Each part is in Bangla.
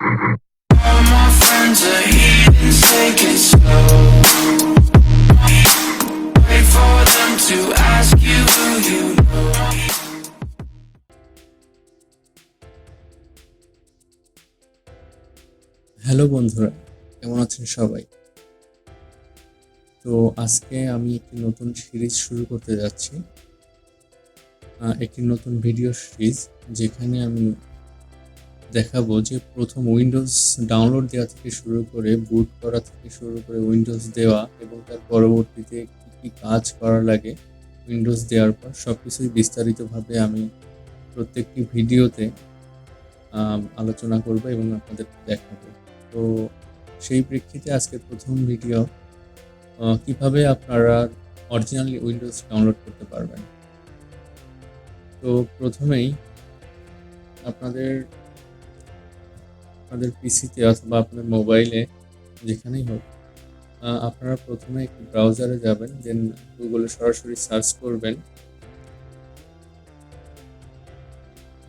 All my friends are heathens, take it slow. Wait for them to ask you who you know. Hello বন্ধুরা, কেমন আছেন সবাই? তো আজকে আমি একটি নতুন সিরিজ শুরু করতে যাচ্ছি, একটি নতুন ভিডিও সিরিজ, যেখানে আমি দেখাবো যে প্রথম উইন্ডোজ ডাউনলোড দেওয়া থেকে শুরু করে বুট করা থেকে শুরু করে উইন্ডোজ দেওয়া এবং তার পরবর্তীতে কী কী কাজ করা লাগে উইন্ডোজ দেওয়ার পর সব কিছুই বিস্তারিতভাবে আমি প্রত্যেকটি ভিডিওতে আলোচনা করব এবং আপনাদেরকে দেখাবো। তো সেই প্রেক্ষিতে আজকের প্রথম ভিডিও, কিভাবে আপনারা অরিজিনালি উইন্ডোজ ডাউনলোড করতে পারবেন। তো প্রথমেই আপনাদের পিসিতে অথবা আপনাদের মোবাইলে যেখানেই হোক, আপনারা প্রথমে একটি ব্রাউজারে যাবেন, দেন গুগলে সরাসরি সার্চ করবেন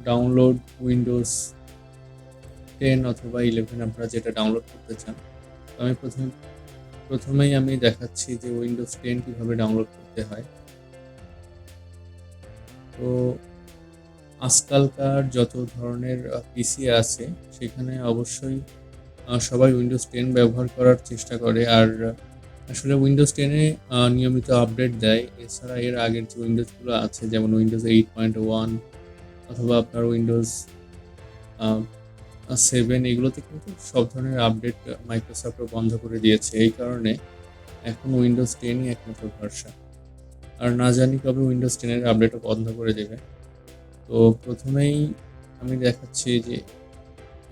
ডাউনলোড উইন্ডোজ 10 অথবা 11, আপনারা যেটা ডাউনলোড করতে চান। তো আমি প্রথমেই আমি দেখাচ্ছি যে উইন্ডোজ 10 কীভাবে ডাউনলোড করতে হয়। তো আজকালকার যত ধরনের পিসি আছে সেখানে অবশ্যই সবাই উইন্ডোজ 10 ব্যবহার করার চেষ্টা করে, আর আসলে উইন্ডোজ 10-এ নিয়মিত আপডেট দেয়। এছাড়া এর আগের যে উইন্ডোজগুলো আছে, যেমন উইন্ডোজ 8.1 অথবা আপনার উইন্ডোজ 7, এগুলোতে কিন্তু সব ধরনের আপডেট মাইক্রোসফটও বন্ধ করে দিয়েছে। এই কারণে এখন উইন্ডোজ 10-ই একমাত্র ভরসা, আর না জানি কবে উইন্ডোজ 10-এর আপডেটও বন্ধ করে দেবে। তো প্রথমেই আমি দেখাচ্ছি যে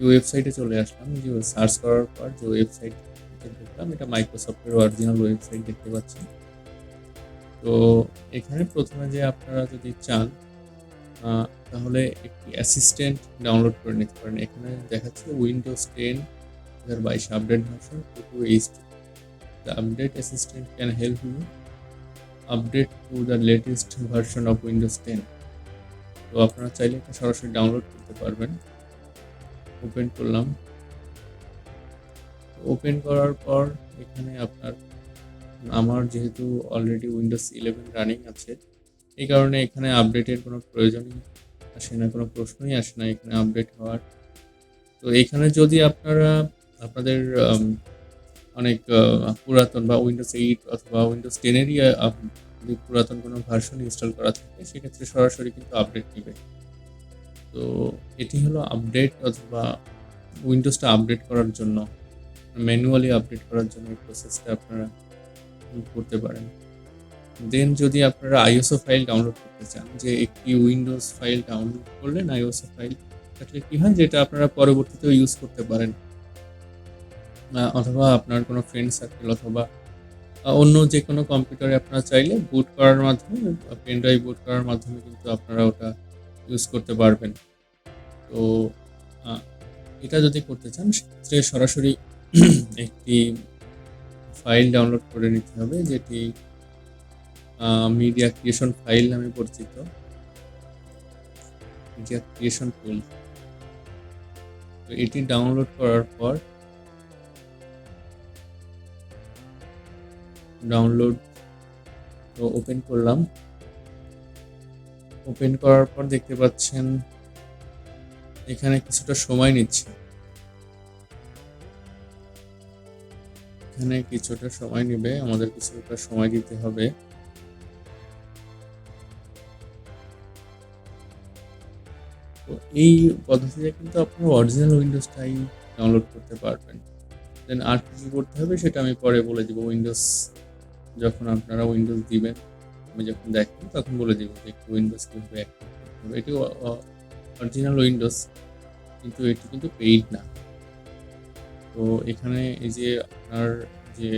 ওয়েবসাইটে চলে আসলাম, যে সার্চ করার পর যে ওয়েবসাইট ঢুকলাম, এটা মাইক্রোসফটের অরিজিনাল ওয়েবসাইট দেখতে পাচ্ছি। তো এখানে প্রথমে যে আপনারা যদি চান তাহলে একটি অ্যাসিস্ট্যান্ট ডাউনলোড করে নিতে পারেন। এখানে দেখাচ্ছে Windows 10 2022 update version 2.2 the update assistant can help you update to the latest version of Windows 10। তো আপনারা চাইলে এটা সরাসরি ডাউনলোড করতে পারবেন। ওপেন করলাম। ওপেন করার পর এখানে আমার যেহেতু অলরেডি উইন্ডোজ 11 রানিং আছে, এই কারণে এখানে আপডেটের কোনো প্রয়োজনই আসে না, কোনো প্রশ্নই আসে না এখানে আপডেট হওয়ার। তো এখানে যদি আপনাদের অনেক পুরাতন বা উইন্ডোজ 8 অথবা উইন্ডোজ 10-এরই যদি পুরাতন কোনো ভার্সন ইনস্টল করা থাকে, সেক্ষেত্রে সরাসরি কিন্তু আপডেট নেবে। তো এটি হলো আপডেট অথবা উইন্ডোজটা আপডেট করার জন্য, ম্যানুয়ালি আপডেট করার জন্য এই প্রসেসটা আপনারা করতে পারেন। দেন যদি আপনারা আইএসও ফাইল ডাউনলোড করতে চান, যে একটি উইন্ডোজ ফাইল ডাউনলোড করলেন, আইএসও ফাইল থাকলে কী হয়, যেটা আপনারা পরবর্তীতেও ইউজ করতে পারেন, অথবা আপনার কোনো ফ্রেন্ড সার্কেল অথবা অন্য যে কোনো কম্পিউটারে আপনারা চাইলে বুট করার মাধ্যমে, পেন ড্রাইভ বুট করার মাধ্যমে কিন্তু আপনারা ওটা ইউজ করতে পারবেন। তো এটা যদি করতে চান, সেক্ষেত্রে সরাসরি একটি ফাইল ডাউনলোড করে নিতে হবে, যেটি মিডিয়া ক্রিয়েশন ফাইল নামে পরিচিত, মিডিয়া ক্রিয়েশন টুল। তো এটি ডাউনলোড করার পর তো ওপেন করলাম। ওপেন করার পর দেখতে পাচ্ছেন এখানে কিছুটা সময় নিচ্ছে। এখানে কিছুটা সময় নেবে, আমাদের কিছুটা সময় দিতে হবে। তো এই পদ্ধতিতে কিন্তু আপনারা অরিজিনাল উইন্ডোজটাই ডাউনলোড করতে পারবেন। দেন আর কি করতে হবে সেটা আমি পরে বলে দিব। যখন আপনারা উইন্ডোজ দিবেন, আমি যখন দেখবেন তখন বলে দিব যে একটু উইন্ডোজ কীভাবে অ্যাক্টিভ করতে হবে। এটি অরিজিনাল উইন্ডোজ, কিন্তু এটি কিন্তু পেইড না। তো এখানে এই যে আপনার যে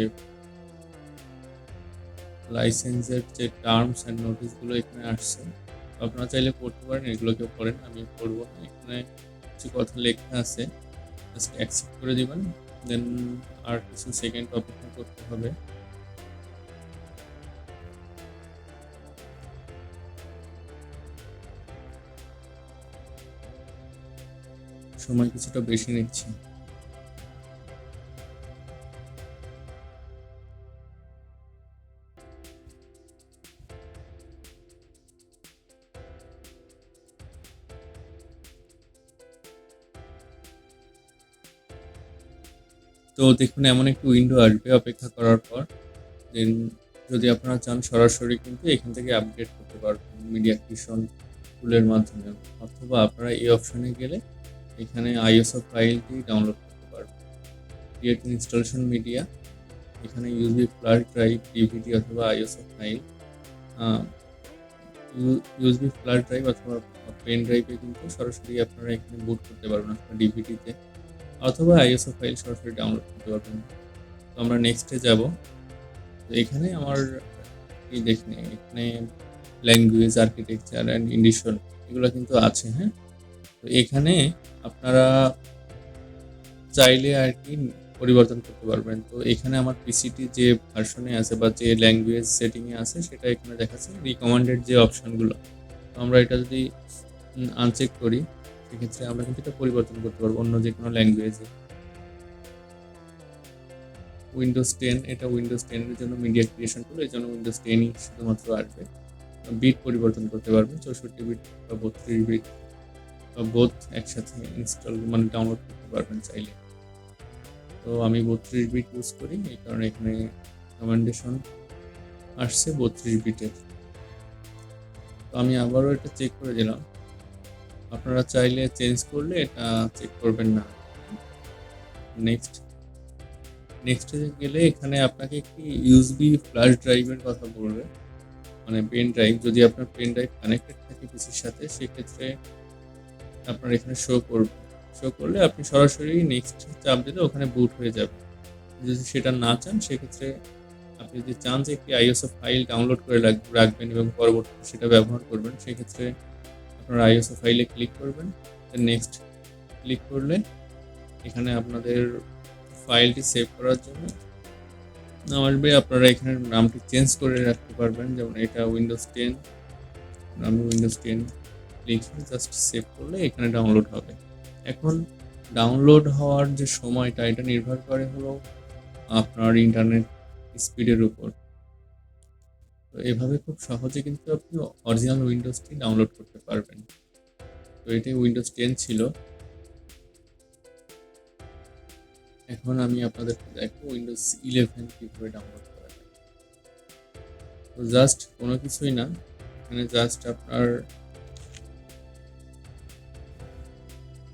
লাইসেন্সের যে টার্মস অ্যান্ড নোটিশগুলো এখানে আসছে, আপনারা চাইলে পড়তে পারেন, এগুলোকেও পড়েন, আমি পড়বো না। এখানে কিছু কথা লেখা আছে, জাস্ট অ্যাকসেপ্ট করে দিবেন। দেন আর কিছু সেকেন্ড অপেক্ষা করতে হবে। সময় কিছুটা বেশি নিচ্ছে। তো দেখুন এমন একটি উইন্ডো আসবে অপেক্ষা করার পর। দেন যদি আপনারা চান সরাসরি কিন্তু এখান থেকে আপডেট করতে পারবেন মিডিয়া ক্রিয়েশন টুলের মাধ্যমে, অথবা আপনারা এই অপশনে গেলে এখানে আইএসও ফাইলটি ডাউনলোড করতে পারবেন। ক্রিয়েট ইনস্টলেশন মিডিয়া, এখানে ইউএসবি ফ্ল্যাশ ড্রাইভ, ডিভিডি অথবা ISO file, USB flash drive অথবা পেন ড্রাইভে কিন্তু সরাসরি আপনারা এখানে বুট করতে পারবেন আপনার ডিভিডিতে, অথবা আইএসও ফাইল সরাসরি ডাউনলোড করতে পারবেন। তো আমরা নেক্সটে যাব। তো এখানে আমার কি দেখি এখানে ল্যাঙ্গুয়েজ, আর্কিটেকচার অ্যান্ড এডিশন এগুলো কিন্তু আছে। হ্যাঁ, তো এখানে আপনারা চাইলে আর কি পরিবর্তন করতে পারবেন। তো এখানে আমার পিসিটি যে ভার্সনে আছে বা যে ল্যাঙ্গুয়েজ সেটিংয়ে আছে সেটা এখানে দেখাচ্ছে রিকমেন্ডেড যে অপশনগুলো। তো আমরা এটা যদি আনচেক করি সেক্ষেত্রে আমরা কিন্তু এটা পরিবর্তন করতে পারবো অন্য যে কোনো ল্যাঙ্গুয়েজে। উইন্ডোজ 10, এটা উইন্ডোজ 10 এর জন্য মিডিয়া ক্রিয়েশন টুল, এই জন্য উইন্ডোজ 10ই শুধুমাত্র আসবে। বিট পরিবর্তন করতে পারবেন, 64 বিট বা 32 বিট বা বোথ একসাথে ইনস্টল মানে ডাউনলোড করতে পারবেন চাইলে। তো আমি 32 বিট ইউজ করি, এই কারণে এখানে রেকমেন্ডেশন আসছে 32 বিটের। তো আমি আবারও এটা চেক করে দিলাম, আপনারা চাইলে চেঞ্জ করলে এটা চেক করবেন না। নেক্সটে গেলে এখানে আপনাকে একটি ইউএসবি ফ্ল্যাশ ড্রাইভের কথা বলবে, মানে পেন ড্রাইভ। যদি আপনার পেন ড্রাইভ কানেক্টেড থাকে পিসির সাথে সেক্ষেত্রে আপনার এখানে শো করলে আপনি সরাসরি নেক্সট চাপ দিলে ওখানে বুট হয়ে যাবে। যদি সেটা না চান সেক্ষেত্রে আপনি যদি চান যে একটি আইএসও ফাইল ডাউনলোড করে রাখবেন এবং পরবর্তীতে সেটা ব্যবহার করবেন, সেক্ষেত্রে আপনারা আইএসও ফাইলে ক্লিক করবেন। নেক্সট ক্লিক করলে এখানে আপনাদের ফাইলটি সেভ করার জন্য আসবে। আপনারা এখানে নামটি চেঞ্জ করে রাখতে পারবেন, যেমন এটা উইন্ডোজ 10, আমি উইন্ডোজ 10 লিখে জাস্ট সেভ করলে এখানে ডাউনলোড হবে। এখন ডাউনলোড হওয়ার যে সময়টা এটা নির্ভর করে হলো আপনার ইন্টারনেট স্পিডের উপর। তো এভাবে খুব সহজে কিন্তু আপনি অরিজিনাল উইন্ডোজটি ডাউনলোড করতে পারবেন। তো এটাই উইন্ডোজ 10 ছিল। এখন আমি আপনাদেরকে দেখো উইন্ডোজ 11 কীভাবে ডাউনলোড করা যায়। তো জাস্ট কোনো কিছুই না, এখানে জাস্ট আপনার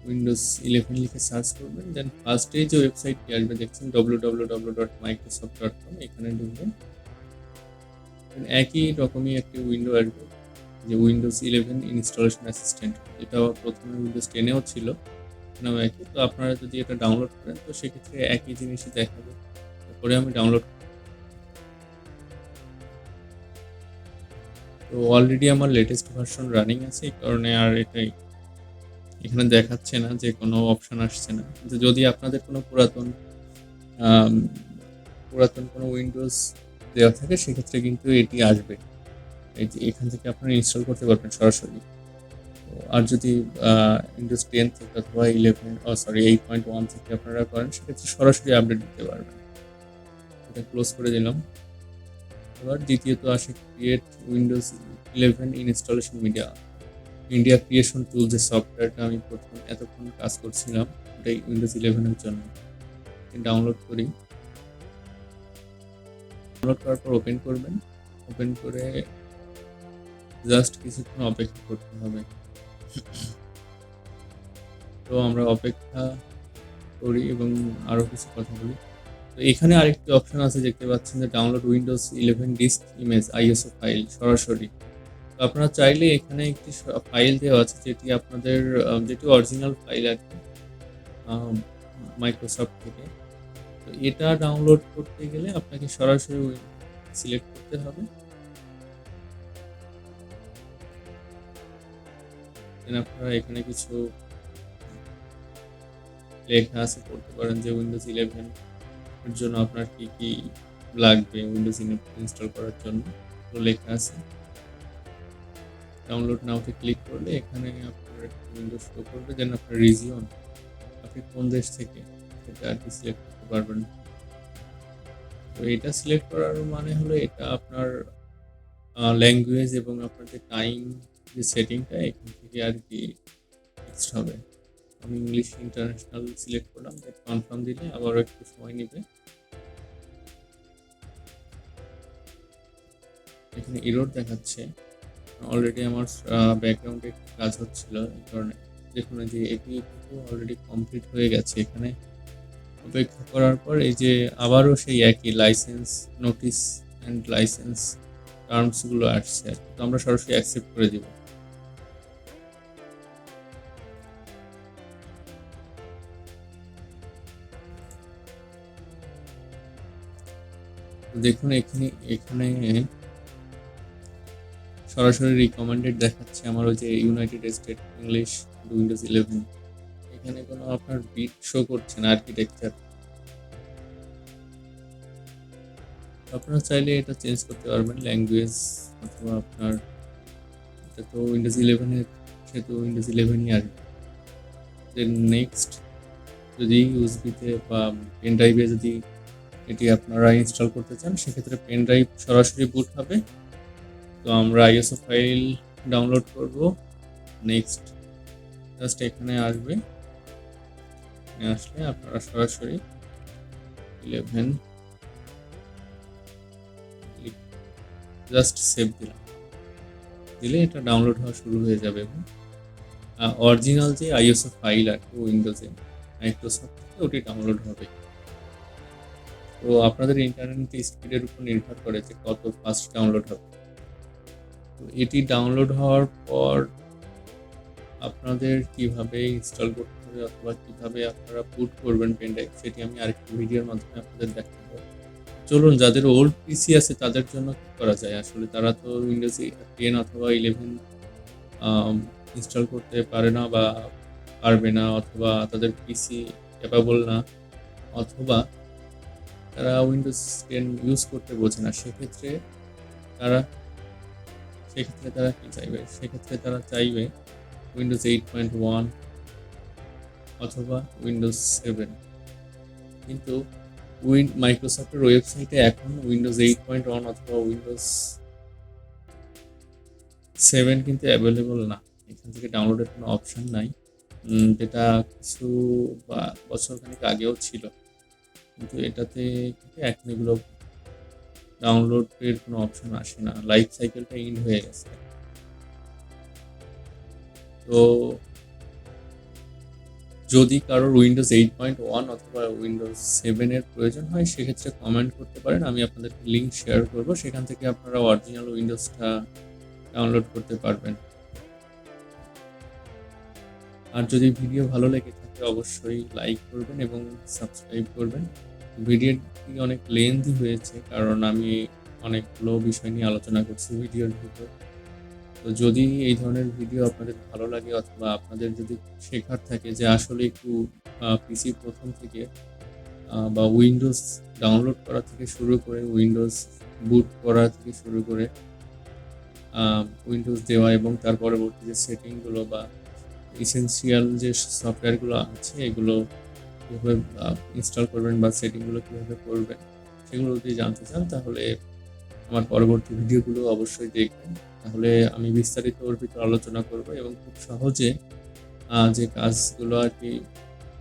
উইন্ডোজ 11 লিখে সার্চ করবেন, দেন ফার্স্টেই যে ওয়েবসাইটটি আসবে দেখছেন www.microsoft.com, এখানে ঢুকবেন। একই রকমই একটি উইন্ডো আসবে যে উইন্ডোজ 11 ইনস্টলেশন অ্যাসিস্ট্যান্ট, এটা প্রথমে উইন্ডোজ 10এও ছিল, নাম একই। তো আপনারা যদি এটা ডাউনলোড করেন তো সেক্ষেত্রে একই জিনিসই দেখাবে। তারপরে আমি ডাউনলোড, তো অলরেডি আমার লেটেস্ট ভার্সন রানিং আছে, এই কারণে আর এটাই এখানে দেখাচ্ছে না, যে কোনো অপশন আসছে না। কিন্তু যদি আপনাদের কোনো পুরাতন কোনো উইন্ডোজ দেওয়া থাকে সেক্ষেত্রে কিন্তু এটি আসবে, এই যে এখান থেকে আপনারা ইনস্টল করতে পারবেন সরাসরি। আর যদি উইন্ডোজ 10 থেকে অথবা 8.1 থেকে আপনারা করেন সেক্ষেত্রে সরাসরি আপডেট দিতে পারবেন। এটা ক্লোজ করে দিলাম। এবার দ্বিতীয়ত আসে create Windows 11 installation media creation tool, যে সফটওয়্যারটা আমি এতক্ষণ কাজ করছিলাম ওটাই উইন্ডোজ 11-এর জন্য। ডাউনলোড করি, ডাউনলোড করার পর ওপেন করবেন। ওপেন করে জাস্ট কিছুক্ষণ অপেক্ষা করতে হবে। তো আমরা অপেক্ষা করি এবং আরও কিছু কথা বলি। তো এখানে আরেকটি অপশন আছে, দেখতে পাচ্ছেন যে download Windows 11 disk image ISO file সরাসরি। তো আপনারা চাইলে এখানে একটি ফাইল দেওয়া আছে যেটি আপনাদের যেটি অরিজিনাল ফাইল আর কি মাইক্রোসফট থেকে। তো এটা ডাউনলোড করতে গেলে আপনাকে সরাসরি সিলেক্ট করতে হবে। আপনারা এখানে কিছু লেখা আছে, পড়তে পারেন যে উইন্ডোজ 11 এর জন্য আপনার কি কি লাগবে উইন্ডোজ ইনস্টল করার জন্য লেখা আছে। ডাউনলোড নাওতে ক্লিক করলে এখানে আপনার একটা উইন্ডোজ শো করবে, দেন আপনার রিজিয়ন, আপনি কোন দেশ থেকে সেটা আর কি সিলেক্ট করতে পারবেন। তো এটা সিলেক্ট করার মানে হলো এটা আপনার ল্যাঙ্গুয়েজ এবং আপনার যে টাইম যে সেটিংটা এখান থেকে আর কি ফিক্সড হবে। আমি ইংলিশ ইন্টারন্যাশনাল সিলেক্ট করলাম, কনফার্ম দিলে আবারও একটু সময় নেবে। এখানে এরর দেখাচ্ছে, অলরেডি আমার ব্যাকগ্রাউন্ডে কাজ হচ্ছিল, এই কারণে দেখুন যে এটি কিন্তু অলরেডি কমপ্লিট হয়ে গেছে। এখানে অপেক্ষা করার পর এই যে আবারও সেই একই লাইসেন্স নোটিস অ্যান্ড লাইসেন্স টার্মসগুলো আসছে, তো আমরা সরাসরি অ্যাকসেপ্ট করে দিব। দেখুন এখানে এখানে সরাসরি রিকমেন্ডেড দেখাচ্ছে আমার ওই যে ইউনাইটেড স্টেট ইংলিশ উইন্ডোজ 11। এখানে কোনো আপনার বিট শো করছে না আর্কিটেকচার। আপনারা চাইলে এটা চেঞ্জ করতে পারবেন ল্যাঙ্গুয়েজ, অথবা আপনার এটা তো উইন্ডোজ 11-এর, সেহেতু উইন্ডোজ 11ই আসবে। দেন নেক্সট যদি ইউএসবিতে বা পেন ড্রাইভে যদি এটি আপনারা ইনস্টল করতে চান, সেক্ষেত্রে পেন ড্রাইভ সরাসরি বুট হবে। তো আমরা আইএসও ফাইল ডাউনলোড করব। নেক্সট জাস্ট এখানে আসবে, আসলে আপনারা সরাসরি 11 জাস্ট সেভ দিলে এটা ডাউনলোড হওয়া শুরু হয়ে যাবে। এবং অরিজিনাল যে আইএসও ফাইল আর কি উইন্ডোজে মাইক্রোসফট থেকে ওটি ডাউনলোড হবে। তো আপনাদের ইন্টারনেট স্পিডের উপর নির্ভর করে যে কত ফাস্ট ডাউনলোড হবে। তো এটি ডাউনলোড হওয়ার পর আপনাদের কিভাবে ইনস্টল করতে হবে অথবা কিভাবে আপনারা বুট করবেন পেন ড্রাইভ, সেটি আমি আরেকটি ভিডিওর মাধ্যমে আপনাদের দেখাবো। চলুন, যাদের ওল্ড পিসি আছে তাদের জন্য কি করা যায়। আসলে তারা তো উইন্ডোজ 10 অথবা 11 ইনস্টল করতে পারে না বা পারবে না, অথবা তাদের পিসি ক্যাপাবল না, অথবা তারা উইন্ডোজ 10 ইউজ করতে বোঝে না। সেক্ষেত্রে তারা কি চাইবে? সেক্ষেত্রে তারা চাইবে উইন্ডোজ 8.1 অথবা উইন্ডোজ 7। কিন্তু মাইক্রোসফটের ওয়েবসাইটে এখন উইন্ডোজ 8.1 অথবা উইন্ডোজ 7 কিন্তু অ্যাভেলেবল না। এখান থেকে ডাউনলোডের কোনো অপশন নাই, যেটা কিছু বছরখানেক আগেও ছিল, কিন্তু এটাতে কিন্তু এখন এগুলো ডাউনলোডের কোনো অপশন আসে না, লাইফ সাইকেলটা ইন হয়ে গেছে। তো যদি কারোর উইন্ডোজ 8.1 অথবা উইন্ডোজ 7-এর প্রয়োজন হয়, সেক্ষেত্রে কমেন্ট করতে পারেন, আমি আপনাদেরকে লিঙ্ক শেয়ার করব, সেখান থেকে আপনারা অরিজিনাল উইন্ডোজটা ডাউনলোড করতে পারবেন। আর যদি ভিডিও ভালো লেগে থাকে অবশ্যই লাইক করবেন এবং সাবস্ক্রাইব করবেন। ভিডিওটি অনেক লেন্থি হয়েছে, কারণ আমি অনেকগুলো বিষয় নিয়ে আলোচনা করছি ভিডিওর ভিতর। তো যদি এই ধরনের ভিডিও আপনাদের ভালো লাগে অথবা আপনাদের যদি শেখার থাকে যে আসলে একটু পিসি প্রথম থেকে বা উইন্ডোজ ডাউনলোড করা থেকে শুরু করে উইন্ডোজ বুট করা থেকে শুরু করে উইন্ডোজ দেওয়া এবং তার পরবর্তী যে সেটিংগুলো বা ইসেনশিয়াল যে সফটওয়্যারগুলো আছে এগুলো কীভাবে ইনস্টল করবেন বা সেটিংগুলো কীভাবে করবেন, সেগুলো যদি জানতে চান তাহলে আমার পরবর্তী ভিডিওগুলো অবশ্যই দেখবেন। তাহলে আমি বিস্তারিত ওর ভিতরে আলোচনা করব এবং খুব সহজে যে কাজগুলো আর কি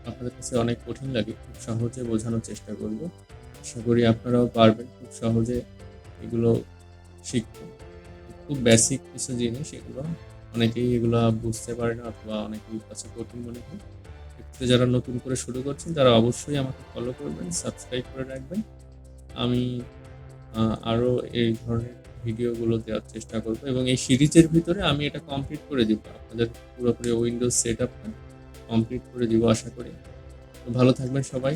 আপনাদের কাছে অনেক কঠিন লাগে, খুব সহজে বোঝানোর চেষ্টা করব। আশা করি আপনারাও পারবেন খুব সহজে এগুলো শিখতে। খুব বেসিক কিছু জিনিস, এগুলো অনেকেই এগুলো বুঝতে পারে না অথবা অনেকেই কাছে কঠিন মনে হয়। এক্ষেত্রে যারা নতুন করে শুরু করছেন তারা অবশ্যই আমাকে ফলো করবেন, সাবস্ক্রাইব করে রাখবেন। আমি আরও এই ধরনের ভিডিওগুলো দেওয়ার চেষ্টা করব এবং এই সিরিজের ভিতরে আমি এটা কমপ্লিট করে দিব, আপনাদের পুরোপুরি উইন্ডোজ সেট আপটা কমপ্লিট করে দিব আশা করি। তো ভালো থাকবেন সবাই।